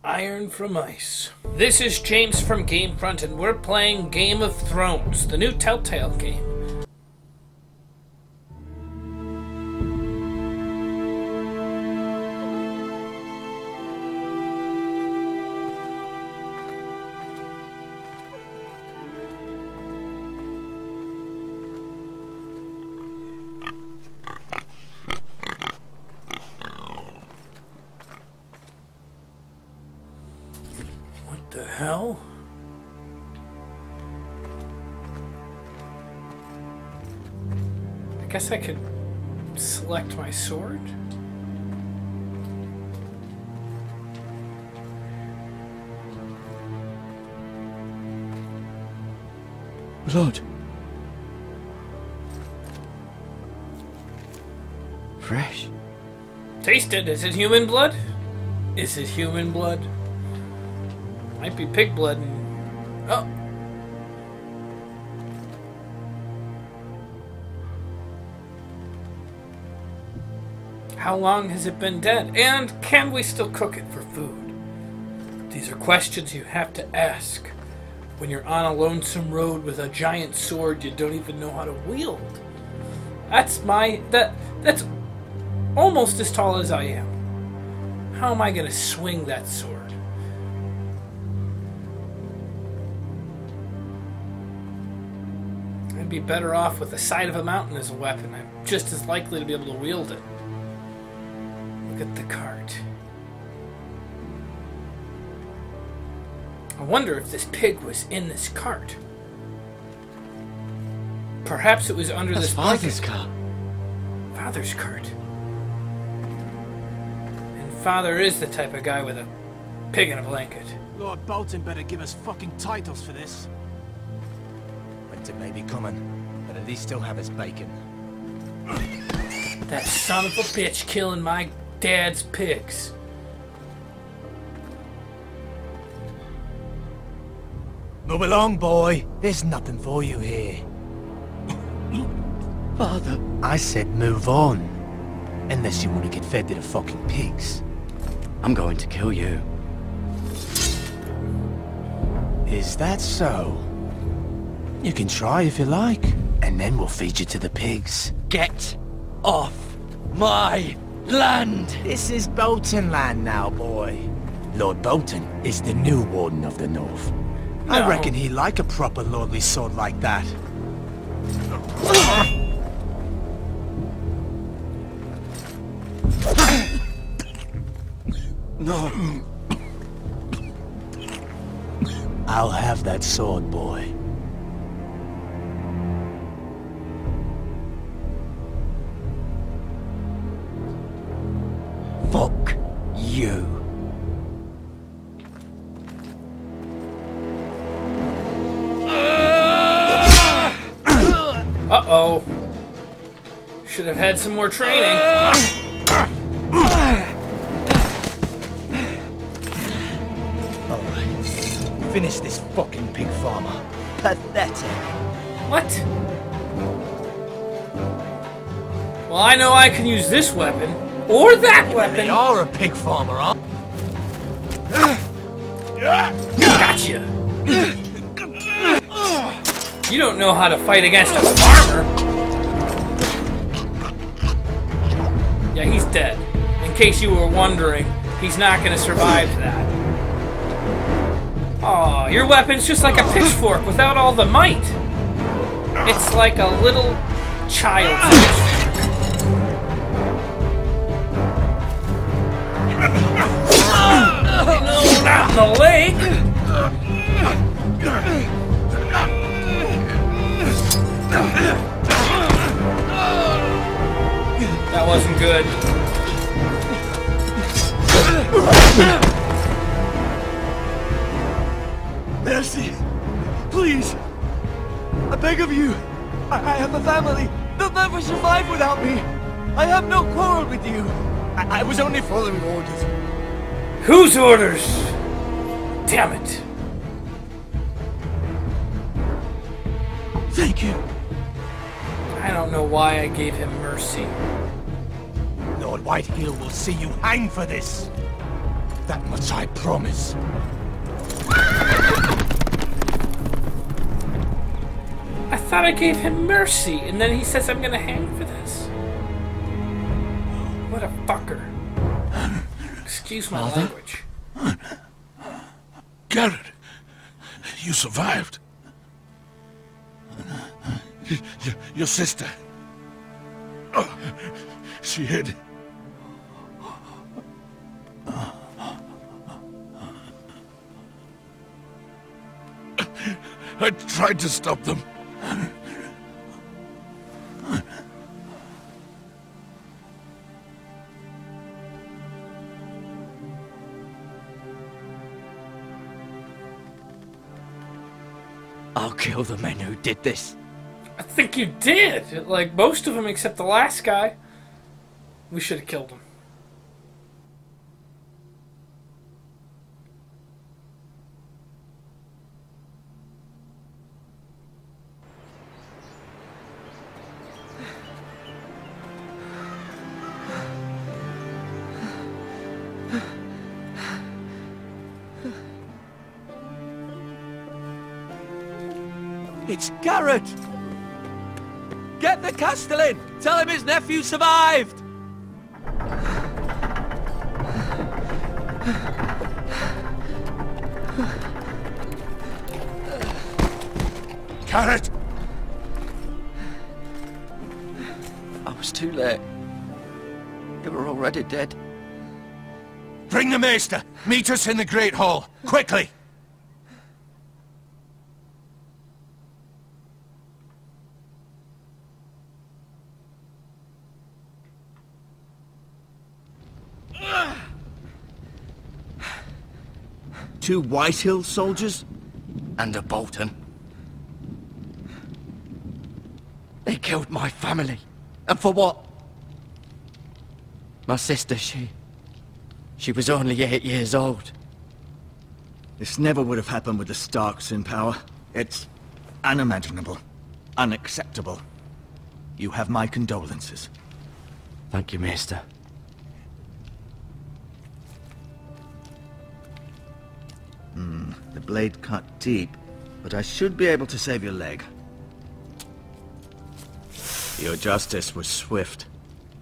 Iron from Ice. This is James from GameFront, and we're playing Game of Thrones, the new Telltale game. The hell? I guess I could select my sword. Blood. Fresh. Taste it. Is it human blood? Is it human blood? Might be pig blood and... Oh! How long has it been dead? And can we still cook it for food? These are questions you have to ask when you're on a lonesome road with a giant sword you don't even know how to wield. That's that's almost as tall as I am. How am I gonna swing that sword? I'd be better off with the side of a mountain as a weapon. I'm just as likely to be able to wield it. Look at the cart. I wonder if this pig was in this cart. Perhaps it was under this blanket. Father's cart. Father's cart. And Father is the type of guy with a pig in a blanket. Lord Bolton better give us fucking titles for this. Winter may be coming, but at least still have his bacon. That son of a bitch killing my dad's pigs. Move along, boy. There's nothing for you here. Father. I said move on. Unless you want to get fed to the fucking pigs. I'm going to kill you. Is that so? You can try if you like, and then we'll feed you to the pigs. Get off my land! This is Bolton land now, boy. Lord Bolton is the new Warden of the North. No. I reckon he'd like a proper lordly sword like that. No. I'll have that sword, boy. Fuck you. Uh-oh. Should have had some more training. Alright. Finish this fucking pig farmer. Pathetic. What? Well, I know I can use this weapon. Or that weapon! You are a pig farmer, huh? Gotcha! You don't know how to fight against a farmer! Yeah, he's dead. In case you were wondering, he's not gonna survive that. Aw, your weapon's just like a pitchfork without all the might. It's like a little child's pitchfork. No, not in the leg! That wasn't good. Mercy! Please! I beg of you! I have a family! They'll never survive without me! I have no quarrel with you! I was only following orders. Whose orders? Damn it. Thank you. I don't know why I gave him mercy. Lord Whitehill will see you hang for this. That much I promise. I thought I gave him mercy, and then he says I'm gonna hang for this. What a fucker. Excuse my language. Garrett, you survived. Your sister. Oh, she hid. I tried to stop them. I'll kill the men who did this. I think you did. Like, most of them except the last guy. We should have killed him. It's Garrett! Get the Castellan! Tell him his nephew survived! Garrett! I was too late. They were already dead. Bring the Maester! Meet us in the Great Hall! Quickly! Two Whitehill soldiers? And a Bolton. They killed my family. And for what? My sister, she was only 8 years old. This never would have happened with the Starks in power. It's unimaginable. Unacceptable. You have my condolences. Thank you, Maester. The blade cut deep, but I should be able to save your leg. Your justice was swift.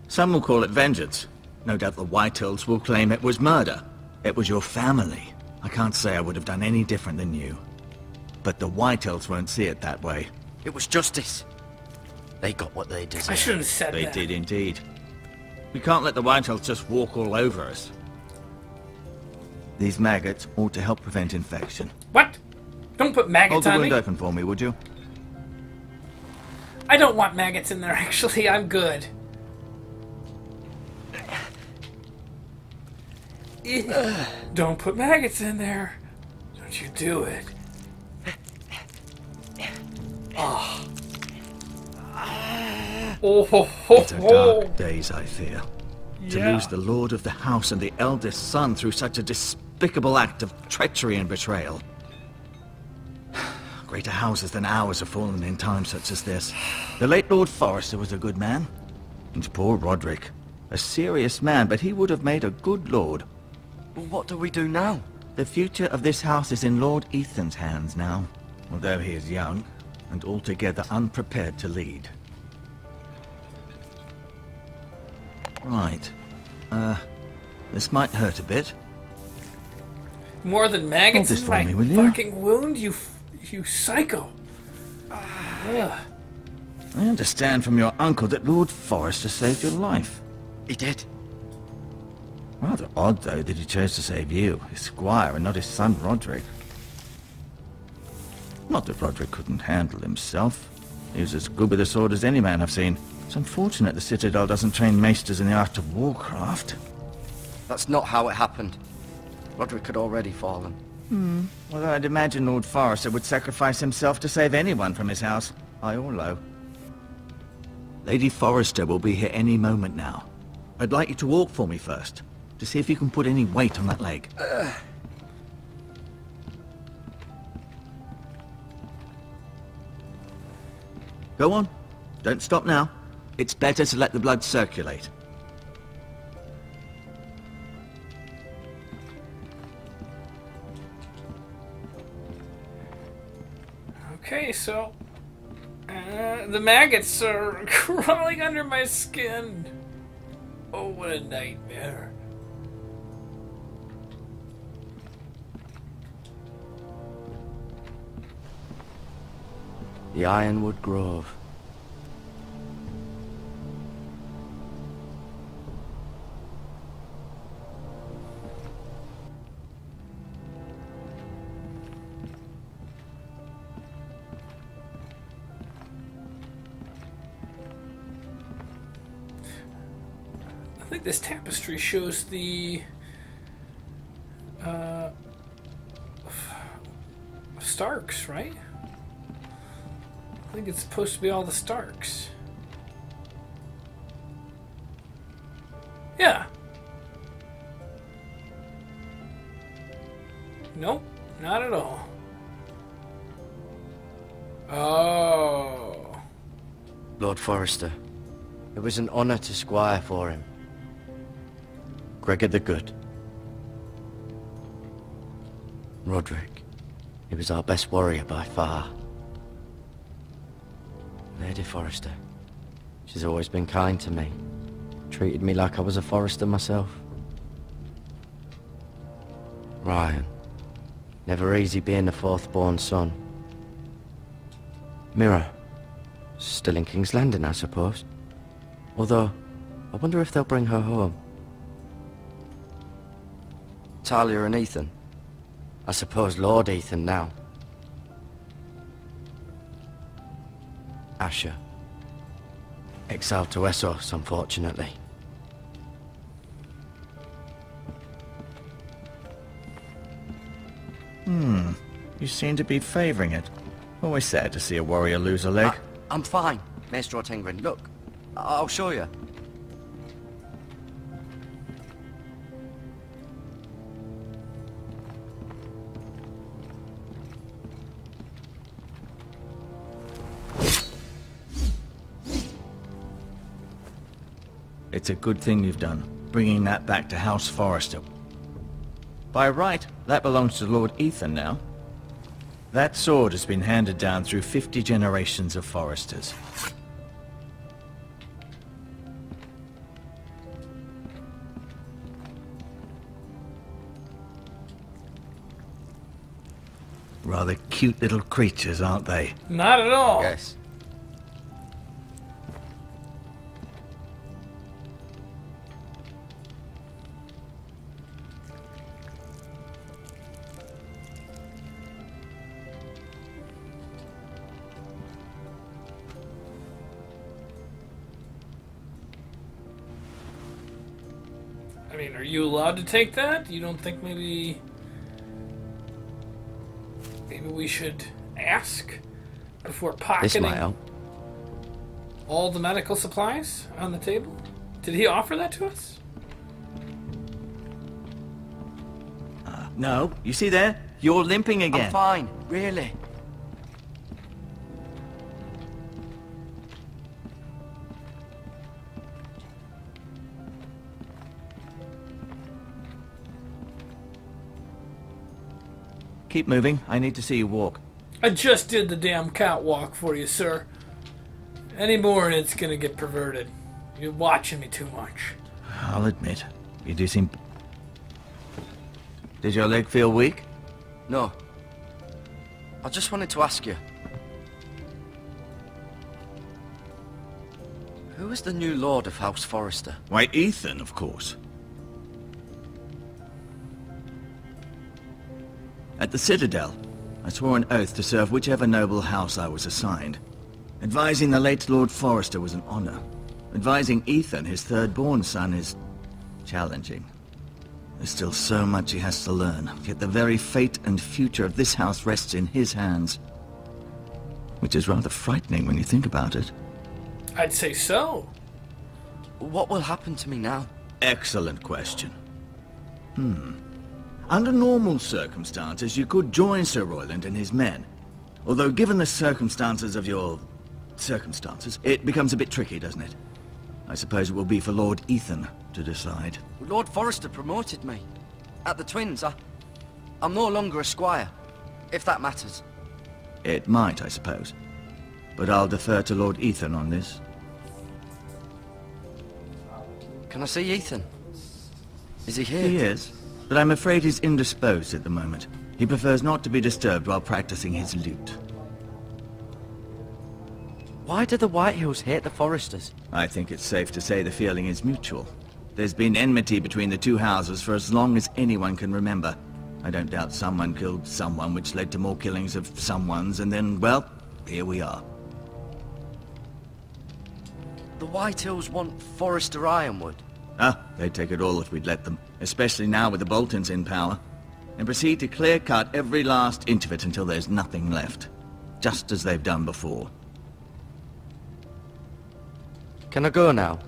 Some will call it vengeance. No doubt the Whitehills will claim it was murder. It was your family. I can't say I would have done any different than you. But the Whitehills won't see it that way. It was justice. They got what they deserved. I shouldn't have said They that. did indeed. We can't let the Whitehills just walk all over us. These maggots ought to help prevent infection. What? Don't put Hold maggots the on wound me. open for me, would you? I don't want maggots in there, actually. I'm good. Don't put maggots in there. Don't you do it. Oh. Oh, ho, ho, These are ho. dark days, I fear. To Yeah. lose the lord of the house and the eldest son through such a despicable act of treachery and betrayal. Greater houses than ours have fallen in times such as this. The late Lord Forrester was a good man. And poor Roderick. A serious man, but he would have made a good lord. Well, what do we do now? The future of this house is in Lord Ethan's hands now, although he is young and altogether unprepared to lead. Right. This might hurt a bit. More than maggots Hold this in for my me, will you? fucking wound, you psycho. Ugh. I understand from your uncle that Lord Forrester saved your life. He did. Rather odd, though, that he chose to save you, his squire, and not his son Roderick. Not that Roderick couldn't handle himself. He was as good with a sword as any man I've seen. It's unfortunate the Citadel doesn't train maesters in the art of warcraft. That's not how it happened. Roderick had already fallen. Although I'd imagine Lord Forrester would sacrifice himself to save anyone from his house, high or low. Lady Forrester will be here any moment now. I'd like you to walk for me first, to see if you can put any weight on that leg. Go on. Don't stop now. It's better to let the blood circulate. Okay, so the maggots are crawling under my skin. Oh, what a nightmare. The Ironwood Grove. I think this tapestry shows the Starks, right? I think it's supposed to be all the Starks. Yeah. Nope, not at all. Oh. Lord Forrester. It was an honor to squire for him. Gregor the Good. Roderick. He was our best warrior by far. Lady Forrester. She's always been kind to me. Treated me like I was a Forrester myself. Ryan. Never easy being the fourth-born son. Mira. Still in King's Landing, I suppose. Although, I wonder if they'll bring her home. Talia and Ethan. I suppose Lord Ethan now. Asher. Exiled to Essos, unfortunately. You seem to be favoring it. Always sad to see a warrior lose a leg. I'm fine, Maester Ortengrin. Look, I'll show you. It's a good thing you've done, bringing that back to House Forrester. By right, that belongs to Lord Ethan now. That sword has been handed down through 50 generations of Forresters. Rather cute little creatures, aren't they? Not at all. Yes. I mean, are you allowed to take that? You don't think maybe we should ask before This pocketing might help. all the medical supplies on the table? Did he offer that to us? No, you see there? You're limping again. I'm fine, really. Keep moving. I need to see you walk. I just did the damn catwalk for you, sir. Any more and it's gonna get perverted. You're watching me too much. I'll admit, you do seem... Did your leg feel weak? No. I just wanted to ask you. Who is the new Lord of House Forrester? Why, Ethan, of course. At the Citadel, I swore an oath to serve whichever noble house I was assigned. Advising the late Lord Forrester was an honor. Advising Ethan, his third-born son, is challenging. There's still so much he has to learn, yet the very fate and future of this house rests in his hands. Which is rather frightening when you think about it. I'd say so. What will happen to me now? Excellent question. Under normal circumstances, you could join Sir Royland and his men. Although given the circumstances of your... circumstances, it becomes a bit tricky, doesn't it? I suppose it will be for Lord Ethan to decide. Lord Forrester promoted me. At the Twins, I'm no longer a squire, if that matters. It might, I suppose. But I'll defer to Lord Ethan on this. Can I see Ethan? Is he here? He is, but I'm afraid he's indisposed at the moment. He prefers not to be disturbed while practicing his lute. Why do the Whitehills hate the Forresters? I think it's safe to say the feeling is mutual. There's been enmity between the two houses for as long as anyone can remember. I don't doubt someone killed someone, which led to more killings of someones, and then, well, here we are. The Whitehills want Forrester Ironwood. Ah, they'd take it all if we'd let them, especially now with the Boltons in power, and proceed to clear-cut every last inch of it until there's nothing left, just as they've done before. Can I go now?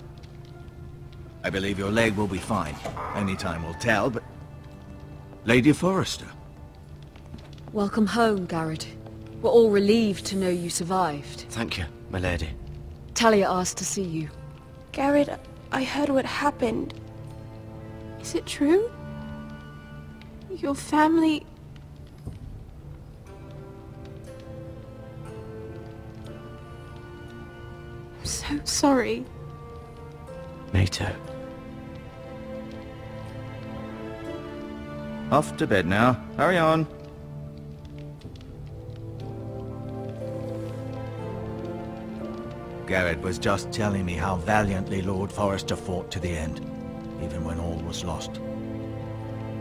I believe your leg will be fine. Only time will tell, but... Lady Forrester. Welcome home, Garrett. We're all relieved to know you survived. Thank you, my lady. Talia asked to see you. Garrett, I heard what happened. Is it true? Your family... I'm so sorry. Me too. Off to bed now. Hurry on. Garrett was just telling me how valiantly Lord Forrester fought to the end, even when all was lost.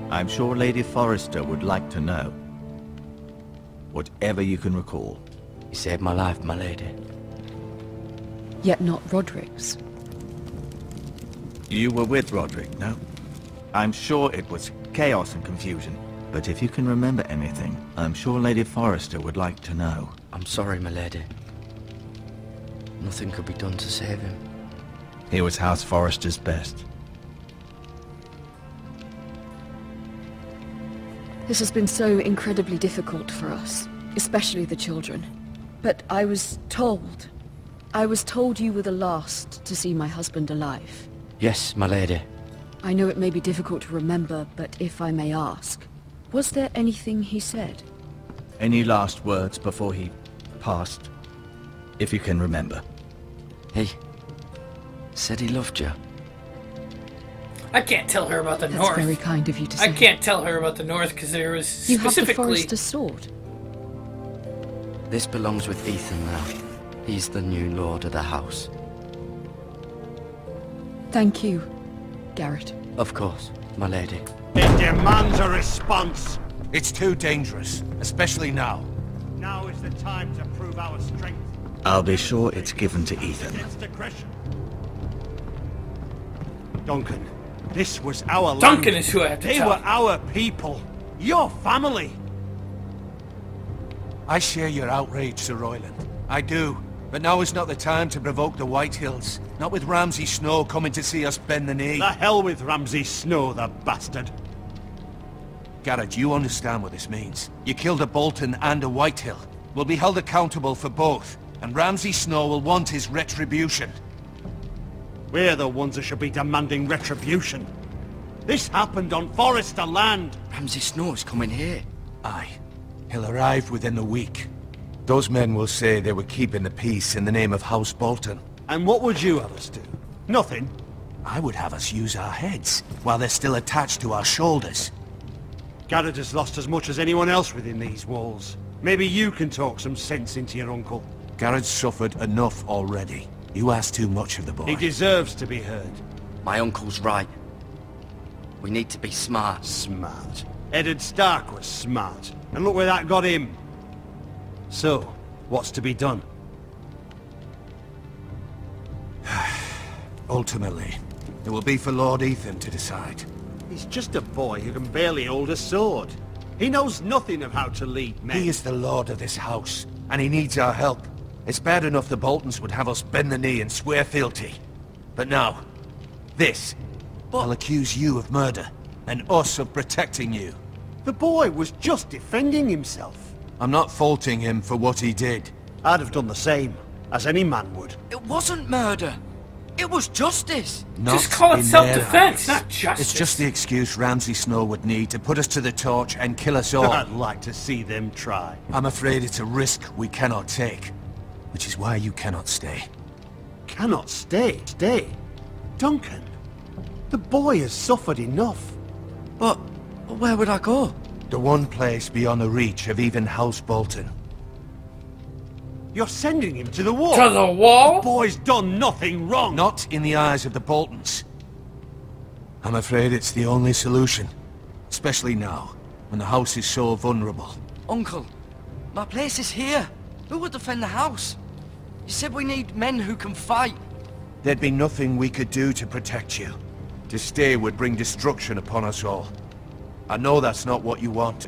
I'm sure Lady Forrester would like to know. Whatever you can recall. You saved my life, my lady. Yet not Roderick's. You were with Roderick, no? I'm sure it was chaos and confusion. But if you can remember anything, I'm sure Lady Forrester would like to know. I'm sorry, my lady. Nothing could be done to save him. He was House Forrester's best. This has been so incredibly difficult for us, especially the children. But I was told you were the last to see my husband alive. Yes, my lady. I know it may be difficult to remember, but if I may ask, was there anything he said? Any last words before he passed? If you can remember. He said he loved you. I can't tell her about the That's North. very kind of you to say. I can't tell her about the North because there was You have the specifically... Forrester sword. This belongs with Ethan now. He's the new lord of the house. Thank you, Garrett. Of course, my lady. It demands a response. It's too dangerous, especially now. Now is the time to prove our strength. I'll be sure it's given to Ethan. Against aggression. Duncan, this was our land. Duncan is who I have to They tell. were our people. Your family. I share your outrage, Sir Royland. I do. But now is not the time to provoke the Whitehills. Not with Ramsay Snow coming to see us bend the knee. The hell with Ramsay Snow, the bastard. Garrett, you understand what this means. You killed a Bolton and a Whitehill. We'll be held accountable for both. And Ramsay Snow will want his retribution. We're the ones that should be demanding retribution. This happened on Forrester land. Ramsay Snow's coming here. Aye. He'll arrive within the week. Those men will say they were keeping the peace in the name of House Bolton. And what would you have us do? Nothing. I would have us use our heads, while they're still attached to our shoulders. Garrett has lost as much as anyone else within these walls. Maybe you can talk some sense into your uncle. Garrett's suffered enough already. You ask too much of the boy. He deserves to be heard. My uncle's right. We need to be smart. Smart. Eddard Stark was smart. And look where that got him. So, what's to be done? Ultimately, it will be for Lord Ethan to decide. He's just a boy who can barely hold a sword. He knows nothing of how to lead men. He is the lord of this house, and he needs our help. It's bad enough the Boltons would have us bend the knee and swear fealty. But now, this. I'll accuse you of murder, and us of protecting you. The boy was just defending himself. I'm not faulting him for what he did. I'd have done the same, as any man would. It wasn't murder. It was justice. Just call it self-defense, not justice. It's just the excuse Ramsay Snow would need to put us to the torch and kill us all. I'd like to see them try. I'm afraid it's a risk we cannot take, which is why you cannot stay. Cannot stay. Stay? Duncan, the boy has suffered enough. But where would I go? The one place beyond the reach of even House Bolton. You're sending him to the wall. To the wall? The boy's done nothing wrong. Not in the eyes of the Boltons. I'm afraid it's the only solution. Especially now, when the house is so vulnerable. Uncle, my place is here. Who would defend the house? You said we need men who can fight. There'd be nothing we could do to protect you. To stay would bring destruction upon us all. I know that's not what you want.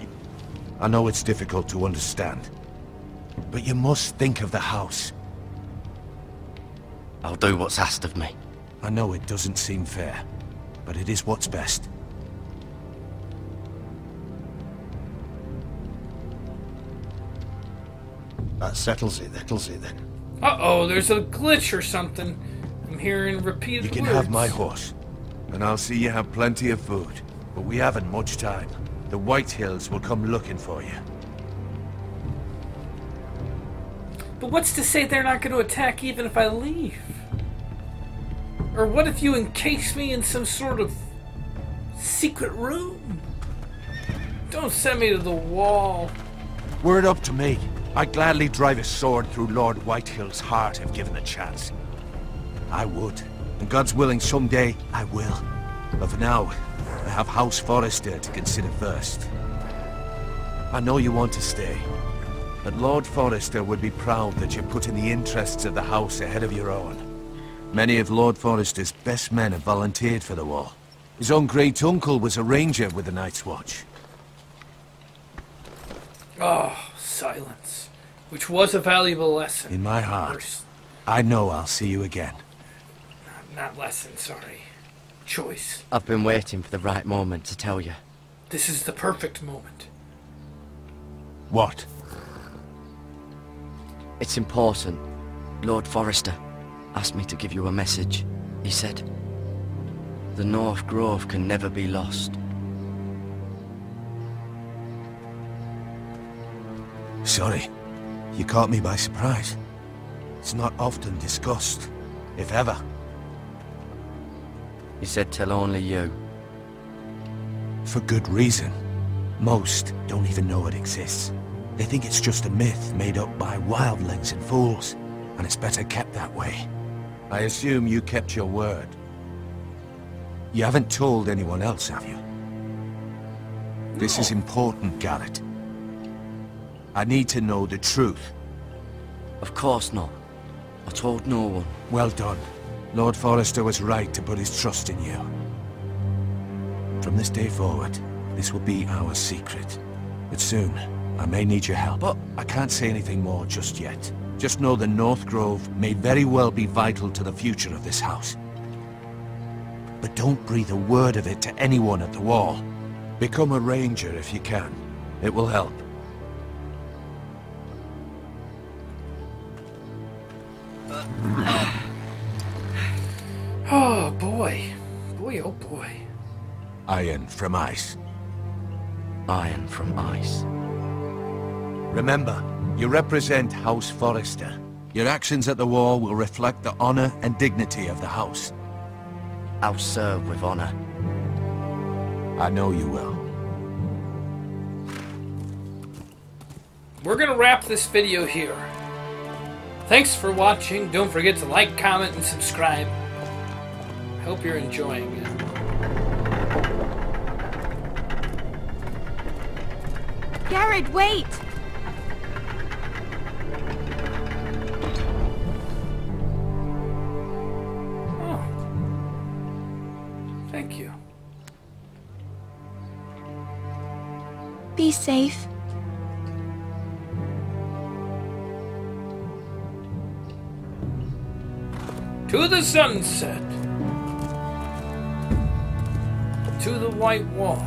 I know it's difficult to understand. But you must think of the house. I'll do what's asked of me. I know it doesn't seem fair, but it is what's best. That settles it then. Uh-oh, there's a glitch or something. I'm hearing repeated words. You can have my horse, and I'll see you have plenty of food. But we haven't much time. The White Hills will come looking for you. But what's to say they're not going to attack even if I leave? Or what if you encase me in some sort of secret room? Don't send me to the wall. Were it up to me, I'd gladly drive a sword through Lord Whitehill's heart if given a chance. I would. And God's willing, someday I will. But for now, I have House Forrester to consider first. I know you want to stay. But Lord Forrester would be proud that you're putting the interests of the house ahead of your own. Many of Lord Forrester's best men have volunteered for the wall. His own great-uncle was a ranger with the Night's Watch. Oh, silence. Which was a valuable lesson. In my heart, I know I'll see you again. Not lesson, sorry. Choice. I've been waiting for the right moment to tell you. This is the perfect moment. What? It's important. Lord Forrester asked me to give you a message. He said, the North Grove can never be lost. Sorry. You caught me by surprise. It's not often discussed, if ever. He said tell only you. For good reason. Most don't even know it exists. They think it's just a myth made up by wildlings and fools, and it's better kept that way. I assume you kept your word. You haven't told anyone else, have you? No. This is important, Garrett. I need to know the truth. Of course not. I told no one. Well done. Lord Forrester was right to put his trust in you. From this day forward, this will be our secret. But soon, I may need your help. But I can't say anything more just yet. Just know the North Grove may very well be vital to the future of this house. But don't breathe a word of it to anyone at the wall. Become a ranger if you can. It will help. Oh boy. Boy, oh boy. Iron from ice. Iron from ice. Remember, you represent House Forrester. Your actions at the wall will reflect the honor and dignity of the house. I'll serve with honor. I know you will. We're gonna wrap this video here. Thanks for watching. Don't forget to like, comment, and subscribe. I hope you're enjoying it. Garrett, wait! Oh. Thank you. Be safe. To the sunset. To the white wall.